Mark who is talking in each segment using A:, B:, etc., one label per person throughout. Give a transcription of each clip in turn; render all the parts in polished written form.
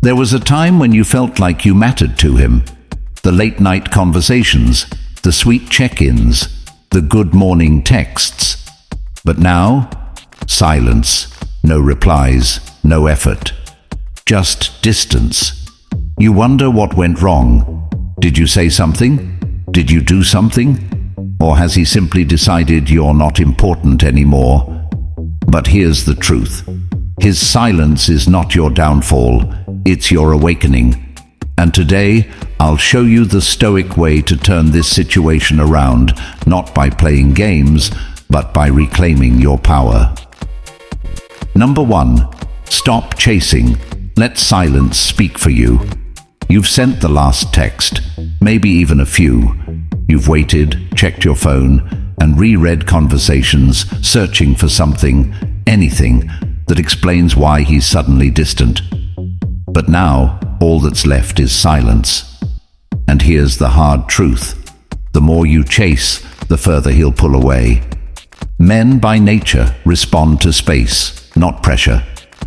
A: There was a time when you felt like you mattered to him. The late-night conversations, the sweet check-ins, the good morning texts. But now, silence, no replies, no effort. Just distance. You wonder what went wrong. Did you say something? Did you do something? Or has he simply decided you're not important anymore? But here's the truth. His silence is not your downfall, it's your awakening. And today, I'll show you the Stoic way to turn this situation around, not by playing games, but by reclaiming your power. Number 1. Stop chasing. Let silence speak for you. You've sent the last text, maybe even a few. You've waited, checked your phone, and reread conversations, searching for something, anything, that explains why he's suddenly distant. But now, all that's left is silence. And here's the hard truth. The more you chase, the further he'll pull away. Men by nature respond to space, not pressure.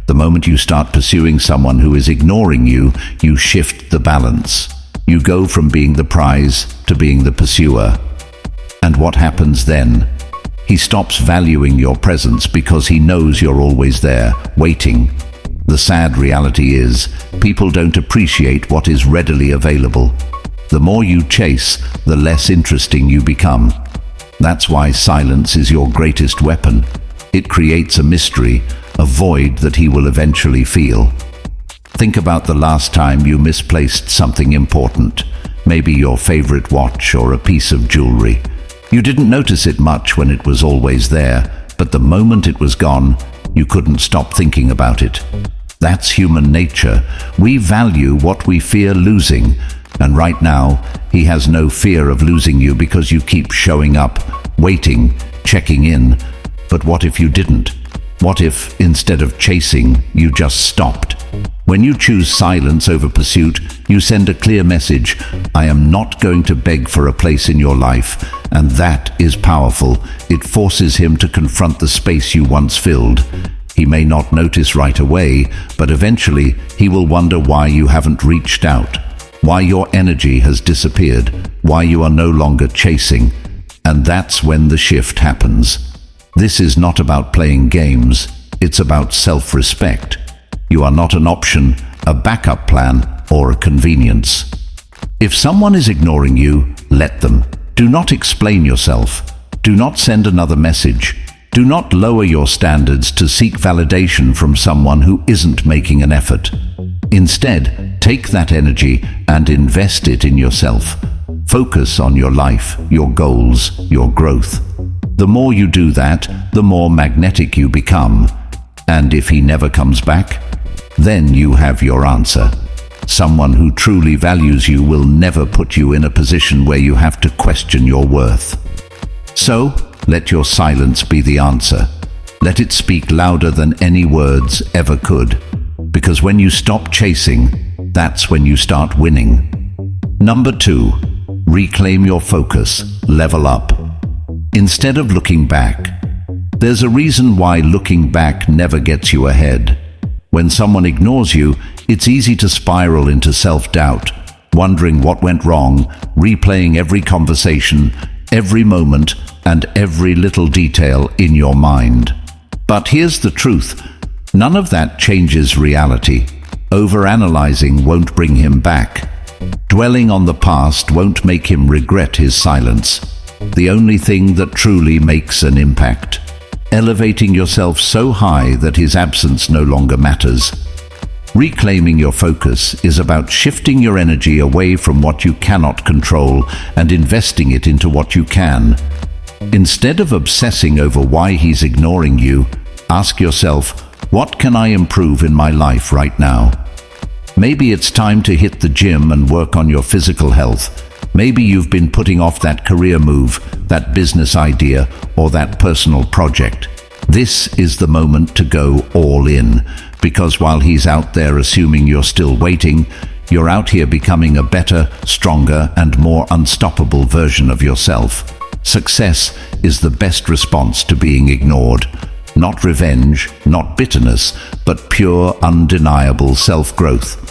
A: The moment you start pursuing someone who is ignoring you, you shift the balance. You go from being the prize to being the pursuer. And what happens then? He stops valuing your presence because he knows you're always there, waiting. The sad reality is, people don't appreciate what is readily available. The more you chase, the less interesting you become. That's why silence is your greatest weapon. It creates a mystery, a void that he will eventually feel. Think about the last time you misplaced something important, maybe your favorite watch or a piece of jewelry. You didn't notice it much when it was always there, but the moment it was gone, you couldn't stop thinking about it. That's human nature. We value what we fear losing, and right now, he has no fear of losing you because you keep showing up, waiting, checking in. But what if you didn't? What if, instead of chasing, you just stopped? When you choose silence over pursuit, you send a clear message: I am not going to beg for a place in your life. And that is powerful. It forces him to confront the space you once filled. He may not notice right away, but eventually he will wonder why you haven't reached out, why your energy has disappeared, why you are no longer chasing. And that's when the shift happens. This is not about playing games, it's about self-respect. You are not an option, a backup plan, or a convenience. If someone is ignoring you, let them. Do not explain yourself. Do not send another message. Do not lower your standards to seek validation from someone who isn't making an effort. Instead, take that energy and invest it in yourself. Focus on your life, your goals, your growth. The more you do that, the more magnetic you become. And if he never comes back, then you have your answer. Someone who truly values you will never put you in a position where you have to question your worth. So, let your silence be the answer. Let it speak louder than any words ever could. Because when you stop chasing, that's when you start winning. Number 2, reclaim your focus, level up. Instead of looking back, there's a reason why looking back never gets you ahead. When someone ignores you, it's easy to spiral into self-doubt, wondering what went wrong, replaying every conversation, every moment, and every little detail in your mind. But here's the truth. None of that changes reality. Overanalyzing won't bring him back. Dwelling on the past won't make him regret his silence. The only thing that truly makes an impact. Elevating yourself so high that his absence no longer matters. Reclaiming your focus is about shifting your energy away from what you cannot control and investing it into what you can. Instead of obsessing over why he's ignoring you, ask yourself, what can I improve in my life right now? Maybe it's time to hit the gym and work on your physical health. Maybe you've been putting off that career move, that business idea, or that personal project. This is the moment to go all in, because while he's out there assuming you're still waiting, you're out here becoming a better, stronger, and more unstoppable version of yourself. Success is the best response to being ignored. Not revenge, not bitterness, but pure, undeniable self-growth.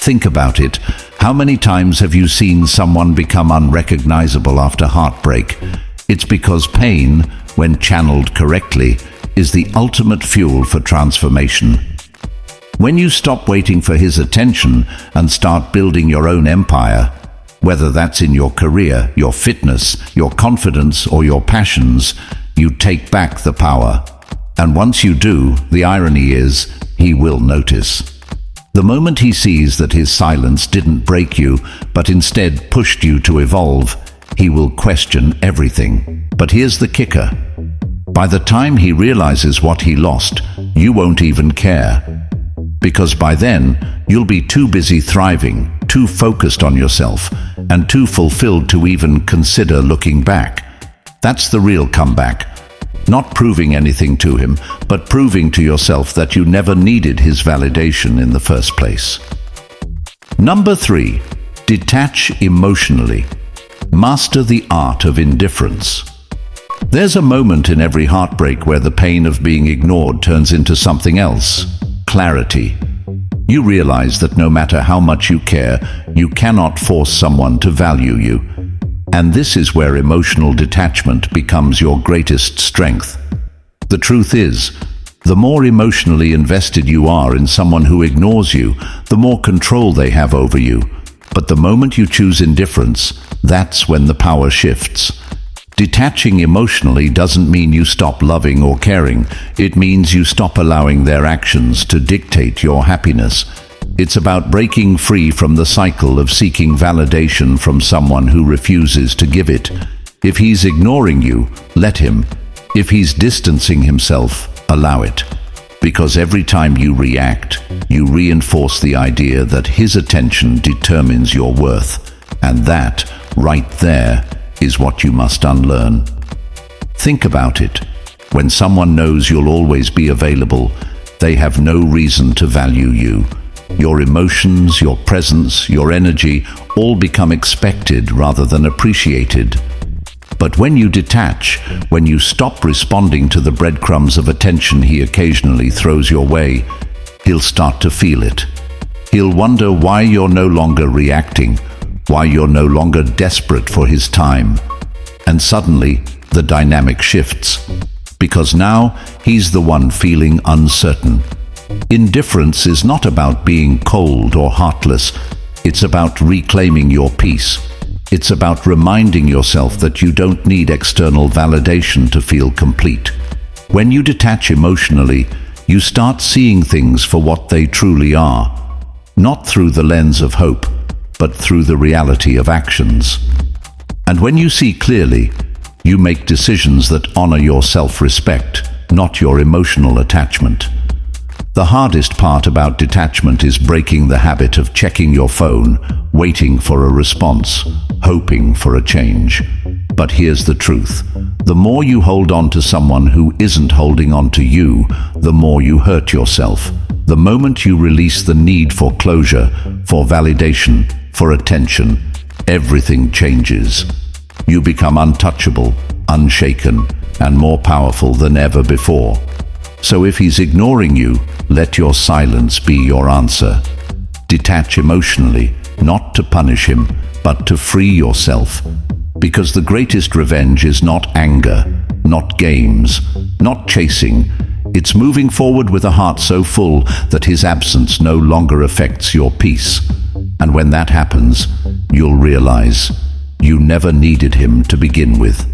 A: Think about it. How many times have you seen someone become unrecognizable after heartbreak? It's because pain, when channeled correctly, is the ultimate fuel for transformation. When you stop waiting for his attention and start building your own empire, whether that's in your career, your fitness, your confidence, or your passions, you take back the power. And once you do, the irony is, he will notice. The moment he sees that his silence didn't break you, but instead pushed you to evolve, he will question everything. But here's the kicker. By the time he realizes what he lost, you won't even care. Because by then, you'll be too busy thriving, too focused on yourself, and too fulfilled to even consider looking back. That's the real comeback. Not proving anything to him, but proving to yourself that you never needed his validation in the first place. Number 3. Detach emotionally. Master the art of indifference. There's a moment in every heartbreak where the pain of being ignored turns into something else. Clarity. You realize that no matter how much you care, you cannot force someone to value you. And this is where emotional detachment becomes your greatest strength. The truth is, the more emotionally invested you are in someone who ignores you, the more control they have over you. But the moment you choose indifference, that's when the power shifts. Detaching emotionally doesn't mean you stop loving or caring. It means you stop allowing their actions to dictate your happiness. It's about breaking free from the cycle of seeking validation from someone who refuses to give it. If he's ignoring you, let him. If he's distancing himself, allow it. Because every time you react, you reinforce the idea that his attention determines your worth. And that, right there, is what you must unlearn. Think about it. When someone knows you'll always be available, they have no reason to value you. Your emotions, your presence, your energy all become expected rather than appreciated. But when you detach, when you stop responding to the breadcrumbs of attention he occasionally throws your way, he'll start to feel it. He'll wonder why you're no longer reacting, why you're no longer desperate for his time. And suddenly, the dynamic shifts. Because now, he's the one feeling uncertain. Indifference is not about being cold or heartless. It's about reclaiming your peace. It's about reminding yourself that you don't need external validation to feel complete. When you detach emotionally, you start seeing things for what they truly are. Not through the lens of hope, but through the reality of actions. And when you see clearly, you make decisions that honor your self-respect, not your emotional attachment. The hardest part about detachment is breaking the habit of checking your phone, waiting for a response, hoping for a change. But here's the truth. The more you hold on to someone who isn't holding on to you, the more you hurt yourself. The moment you release the need for closure, for validation, for attention, everything changes. You become untouchable, unshaken, and more powerful than ever before. So if he's ignoring you, let your silence be your answer. Detach emotionally, not to punish him, but to free yourself. Because the greatest revenge is not anger, not games, not chasing. It's moving forward with a heart so full that his absence no longer affects your peace. And when that happens, you'll realize you never needed him to begin with.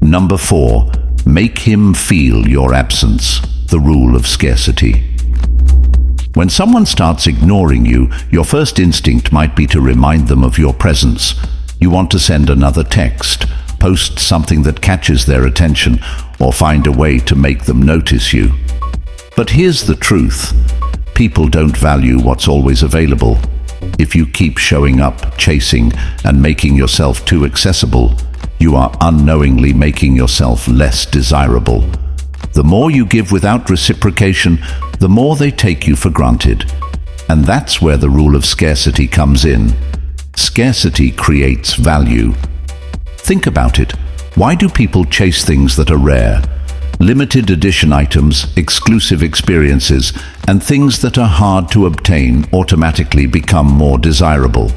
A: Number 4, make him feel your absence. The rule of scarcity. When someone starts ignoring you, your first instinct might be to remind them of your presence. You want to send another text, post something that catches their attention, or find a way to make them notice you. But here's the truth. People don't value what's always available. If you keep showing up, chasing, and making yourself too accessible, you are unknowingly making yourself less desirable. The more you give without reciprocation, the more they take you for granted. And that's where the rule of scarcity comes in. Scarcity creates value. Think about it. Why do people chase things that are rare? Limited edition items, exclusive experiences, and things that are hard to obtain automatically become more desirable.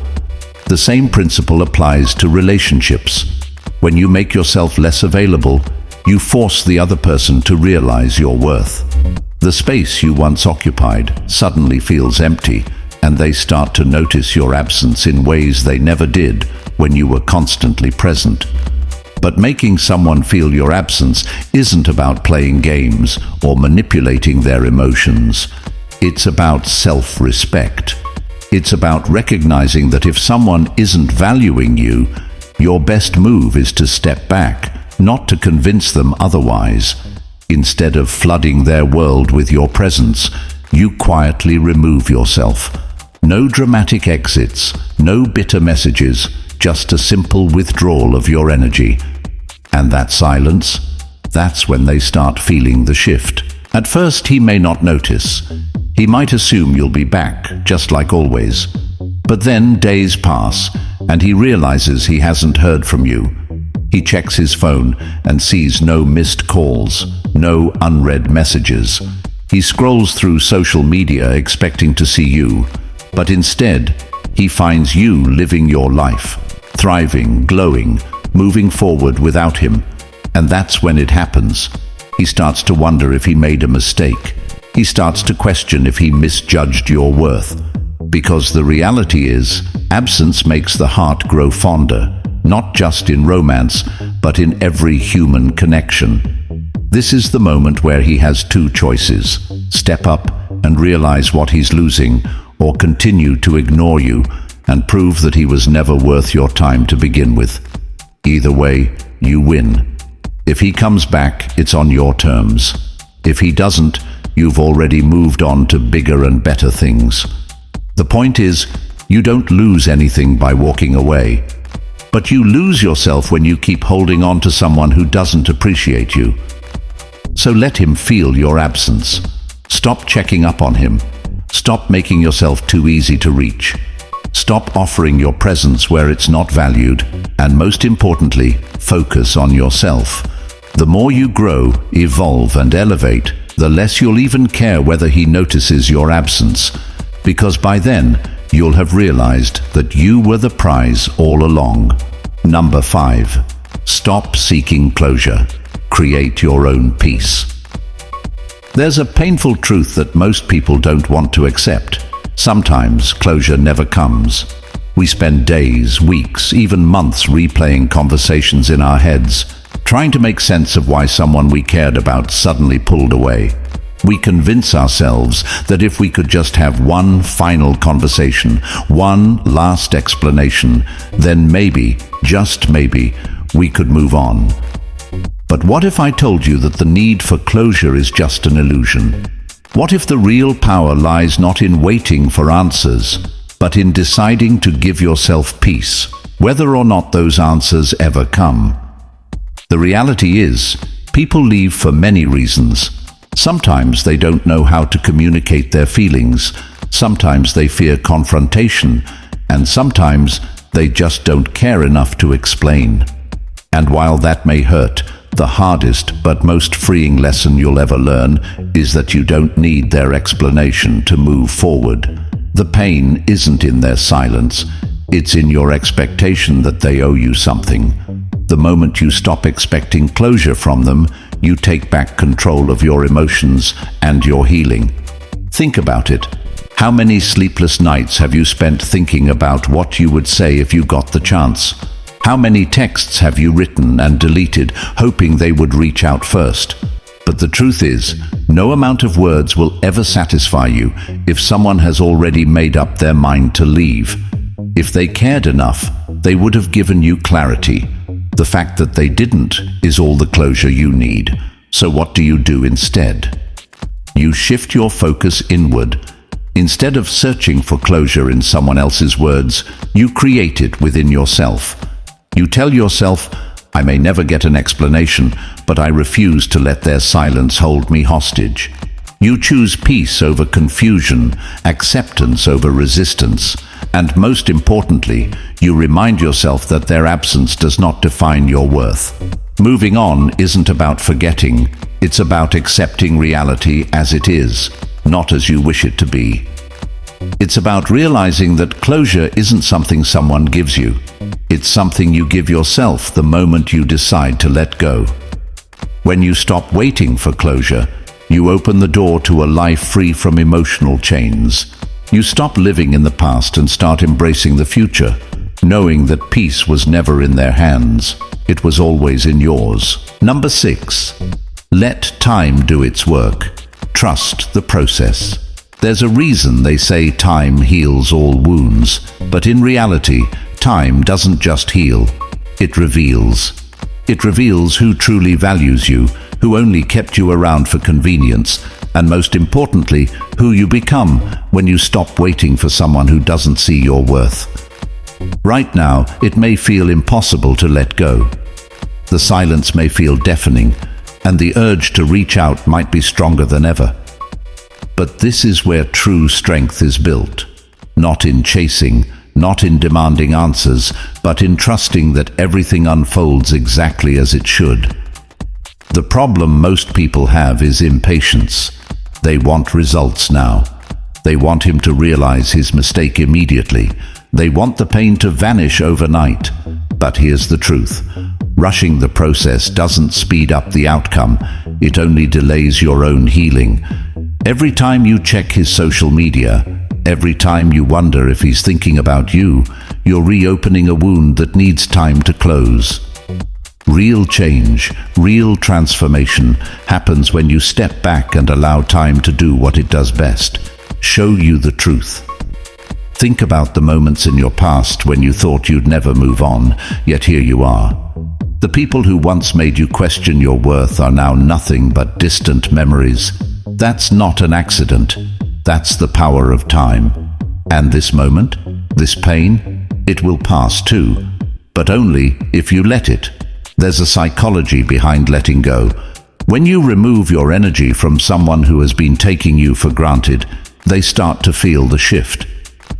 A: The same principle applies to relationships. When you make yourself less available, you force the other person to realize your worth. The space you once occupied suddenly feels empty, and they start to notice your absence in ways they never did when you were constantly present. But making someone feel your absence isn't about playing games or manipulating their emotions. It's about self-respect. It's about recognizing that if someone isn't valuing you, your best move is to step back, not to convince them otherwise. Instead of flooding their world with your presence, you quietly remove yourself. No dramatic exits, no bitter messages, just a simple withdrawal of your energy. And that silence, that's when they start feeling the shift. At first, he may not notice. He might assume you'll be back, just like always. But then days pass, and he realizes he hasn't heard from you. He checks his phone and sees no missed calls, no unread messages. He scrolls through social media expecting to see you, but instead, he finds you living your life, thriving, glowing, moving forward without him. And that's when it happens. He starts to wonder if he made a mistake. He starts to question if he misjudged your worth. Because the reality is, absence makes the heart grow fonder, not just in romance, but in every human connection. This is the moment where he has two choices: step up and realize what he's losing, or continue to ignore you and prove that he was never worth your time to begin with. Either way, you win. If he comes back, it's on your terms. If he doesn't, you've already moved on to bigger and better things. The point is, you don't lose anything by walking away, but you lose yourself when you keep holding on to someone who doesn't appreciate you. So let him feel your absence. Stop checking up on him. Stop making yourself too easy to reach. Stop offering your presence where it's not valued, and most importantly, focus on yourself. The more you grow, evolve, and elevate, the less you'll even care whether he notices your absence, because by then, you'll have realized that you were the prize all along. Number 5. Stop seeking closure. Create your own peace. There's a painful truth that most people don't want to accept. Sometimes closure never comes. We spend days, weeks, even months replaying conversations in our heads, trying to make sense of why someone we cared about suddenly pulled away. We convince ourselves that if we could just have one final conversation, one last explanation, then maybe, just maybe, we could move on. But what if I told you that the need for closure is just an illusion? What if the real power lies not in waiting for answers, but in deciding to give yourself peace, whether or not those answers ever come? The reality is, people leave for many reasons. Sometimes they don't know how to communicate their feelings, sometimes they fear confrontation, and sometimes they just don't care enough to explain. And while that may hurt, the hardest but most freeing lesson you'll ever learn is that you don't need their explanation to move forward. The pain isn't in their silence, it's in your expectation that they owe you something. The moment you stop expecting closure from them, you take back control of your emotions and your healing. Think about it. How many sleepless nights have you spent thinking about what you would say if you got the chance? How many texts have you written and deleted, hoping they would reach out first? But the truth is, no amount of words will ever satisfy you if someone has already made up their mind to leave. If they cared enough, they would have given you clarity. The fact that they didn't is all the closure you need. So what do you do instead? You shift your focus inward. Instead of searching for closure in someone else's words, you create it within yourself. You tell yourself, I may never get an explanation, but I refuse to let their silence hold me hostage. You choose peace over confusion, acceptance over resistance, and most importantly, you remind yourself that their absence does not define your worth. Moving on isn't about forgetting, It's about accepting reality as it is, not as you wish it to be. It's about realizing that closure isn't something someone gives you. It's something you give yourself the moment you decide to let go. When you stop waiting for closure, you open the door to a life free from emotional chains. You stop living in the past and start embracing the future, knowing that peace was never in their hands. It was always in yours. Number 6. Let time do its work. Trust the process. There's a reason they say time heals all wounds, but in reality, time doesn't just heal, it reveals. It reveals who truly values you, who only kept you around for convenience, and most importantly, who you become when you stop waiting for someone who doesn't see your worth. Right now, it may feel impossible to let go. The silence may feel deafening, and the urge to reach out might be stronger than ever. But this is where true strength is built. Not in chasing, not in demanding answers, but in trusting that everything unfolds exactly as it should. The problem most people have is impatience. They want results now. They want him to realize his mistake immediately. They want the pain to vanish overnight. But here's the truth. Rushing the process doesn't speed up the outcome. It only delays your own healing. Every time you check his social media, every time you wonder if he's thinking about you, you're reopening a wound that needs time to close. Real change, real transformation happens when you step back and allow time to do what it does best, show you the truth. Think about the moments in your past when you thought you'd never move on, yet here you are. The people who once made you question your worth are now nothing but distant memories. That's not an accident. That's the power of time. And this moment, this pain, it will pass too, but only if you let it. There's a psychology behind letting go. When you remove your energy from someone who has been taking you for granted, they start to feel the shift.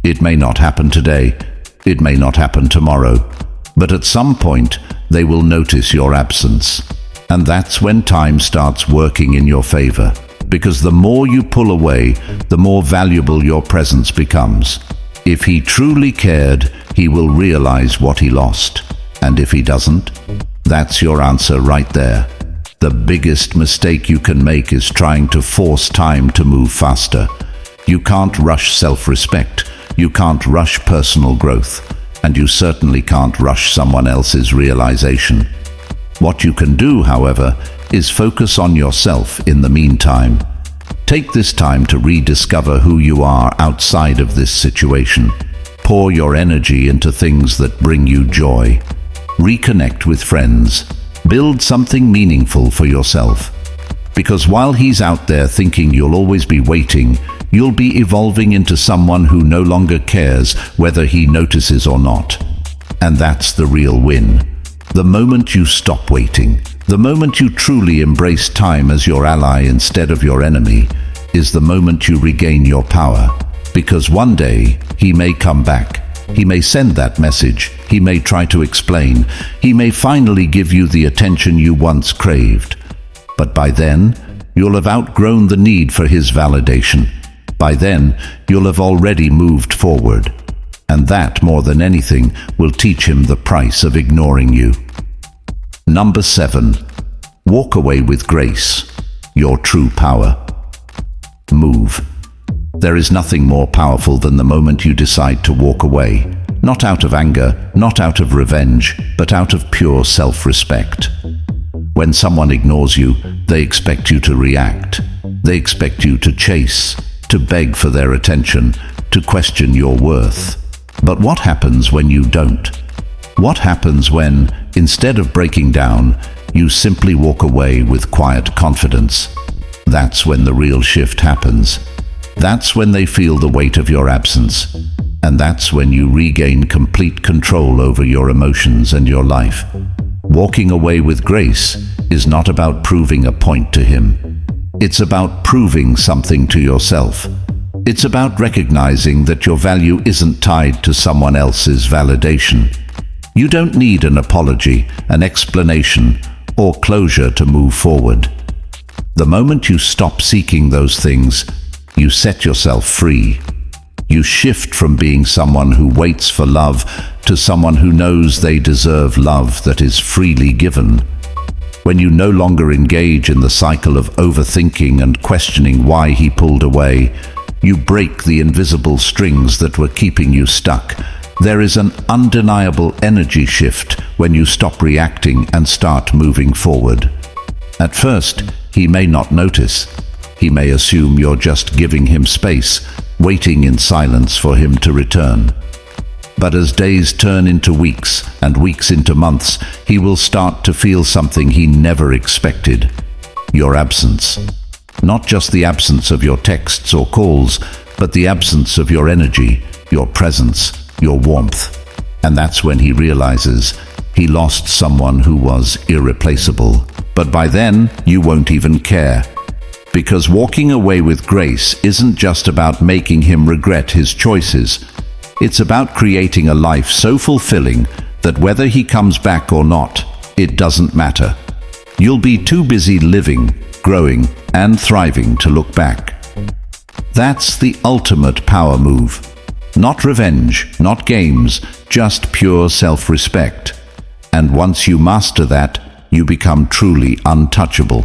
A: It may not happen today, it may not happen tomorrow, but at some point, they will notice your absence. And that's when time starts working in your favor. Because the more you pull away, the more valuable your presence becomes. If he truly cared, he will realize what he lost. And if he doesn't, that's your answer right there. The biggest mistake you can make is trying to force time to move faster. You can't rush self-respect. You can't rush personal growth. And you certainly can't rush someone else's realization. What you can do, however, is focus on yourself in the meantime. Take this time to rediscover who you are outside of this situation. Pour your energy into things that bring you joy. Reconnect with friends. Build something meaningful for yourself. Because while he's out there thinking you'll always be waiting, you'll be evolving into someone who no longer cares whether he notices or not. And that's the real win. The moment you stop waiting, the moment you truly embrace time as your ally instead of your enemy, is the moment you regain your power. Because one day, he may come back. He may send that message. He may try to explain. He may finally give you the attention you once craved. But by then, you'll have outgrown the need for his validation. By then, you'll have already moved forward. And that, more than anything, will teach him the price of ignoring you. Number 7. Walk away with grace. Your true power. Move. There is nothing more powerful than the moment you decide to walk away. Not out of anger, not out of revenge, but out of pure self-respect. When someone ignores you, they expect you to react. They expect you to chase, to beg for their attention, to question your worth. But what happens when you don't? What happens when, instead of breaking down, you simply walk away with quiet confidence? That's when the real shift happens. That's when they feel the weight of your absence. And that's when you regain complete control over your emotions and your life. Walking away with grace is not about proving a point to him. It's about proving something to yourself. It's about recognizing that your value isn't tied to someone else's validation. You don't need an apology, an explanation, or closure to move forward. The moment you stop seeking those things, you set yourself free. You shift from being someone who waits for love to someone who knows they deserve love that is freely given. When you no longer engage in the cycle of overthinking and questioning why he pulled away, you break the invisible strings that were keeping you stuck. There is an undeniable energy shift when you stop reacting and start moving forward. At first, he may not notice. He may assume you're just giving him space, waiting in silence for him to return. But as days turn into weeks and weeks into months, he will start to feel something he never expected: your absence. Not just the absence of your texts or calls, but the absence of your energy, your presence, your warmth. And that's when he realizes he lost someone who was irreplaceable. But by then, you won't even care. Because walking away with grace isn't just about making him regret his choices. It's about creating a life so fulfilling that whether he comes back or not, it doesn't matter. You'll be too busy living, growing, and thriving to look back. That's the ultimate power move. Not revenge, not games, just pure self-respect. And once you master that, you become truly untouchable.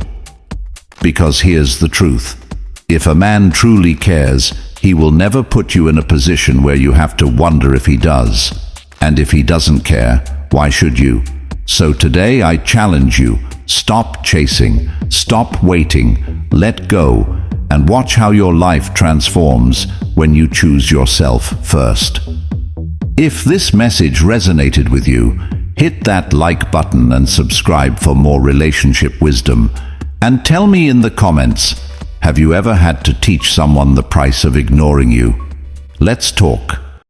A: Because here's the truth. If a man truly cares, he will never put you in a position where you have to wonder if he does. And if he doesn't care, why should you? So today I challenge you, stop chasing, stop waiting, let go, and watch how your life transforms when you choose yourself first. If this message resonated with you, hit that like button and subscribe for more relationship wisdom. And tell me in the comments, have you ever had to teach someone the price of ignoring you? Let's talk.